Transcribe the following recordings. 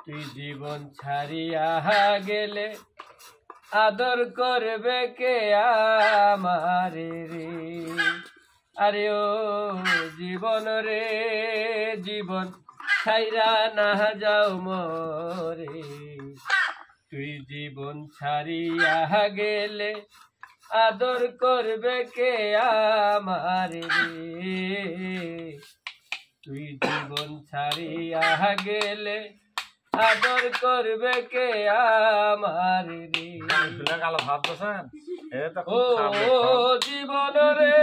তুই জীবন ছাড়িয়া গেলে আদর করবে কে আমারে রে। আরে ও জীবন রে জীবন ছাইরা না যাও মরে। তুই জীবন ছাড়িয়া গেলে আদর করবে কে আমারে রে। তুই জীবন ছাড়িয়া গেলে আদর করবে কে আমারে রে। ও জীবন রে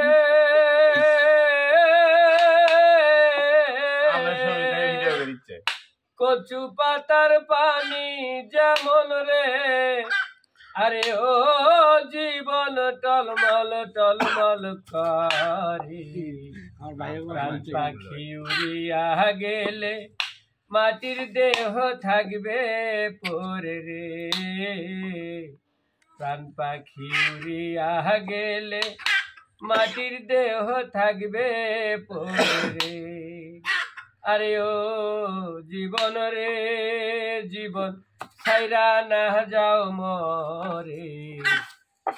কচু পাতার পানি যেমন রে। আরে ও জীবন টলমল টলমল করে। প্রাণ পাখি উড়িয়া গেলে মাটির দেহ থাকবে পরে রে। প্রাণ পাখি উড়িয়া গেলে মাটির দেহ থাকবে পরে রে। আরে ও জীবন রে জীবন ছাইরা না যাও মরে।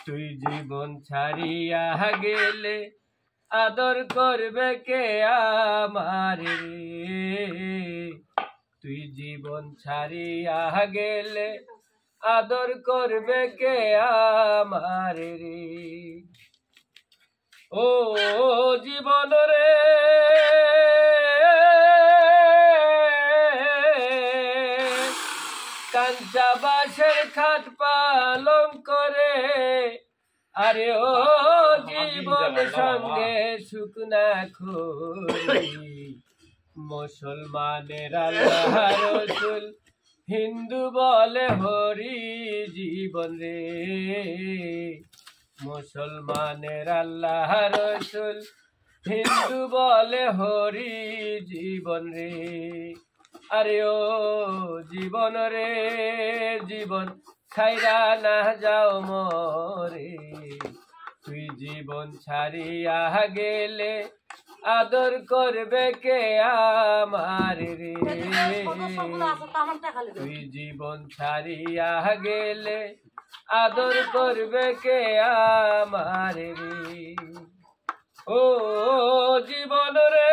তুই জীবন ছাড়িয়া গেলে আদর করবে কে আমারে রে। তুই জীবন ছাড়িয়া গেলে আদর করবে কে আমারে রে। ও জীবন রে কাঞ্চা বাঁশের খাট পালং করে। আরে ও জীবন সঙ্গে শুকনা খড়ি। মুসলমানের আল্লাহ রসুল হিন্দু বলে হরি জীবন রে। মুসলমানের আল্লাহ রসুল হিন্দু বলে হরি জীবন রে। আরে ও জীবন রে জীবন ছাইরা না যাও মরে। তুই জীবন ছাড়িয়া গেলে আদর করবে কে আমারে রে। তুই জীবন ছাড়িয়া গেলে আদর করবে কে আমারে রে। ও জীবন রে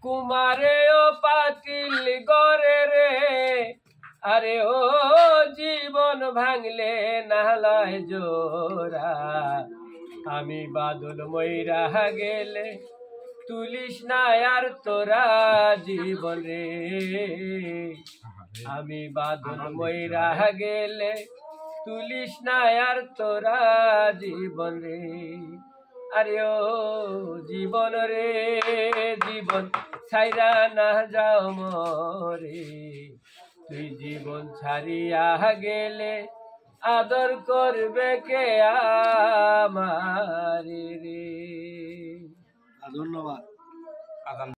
কুমারে ও পাতিল গরে রে। আরে ও জীবন ভাঙলে নালায় জোড়া। আমি বাদল মইরা গেলে তুলিস না আর তোরা জীবন রে। আমি বাদল মইরা গেলে তুলিস না আর তোরা জীবন রে। আরে ও জীবন রে জীবন ছাইরা না যাও মরে। তুই জীবন ছাড়িয়া গেলে আদর করবে কে আমারে রে। ধন্যবাদ।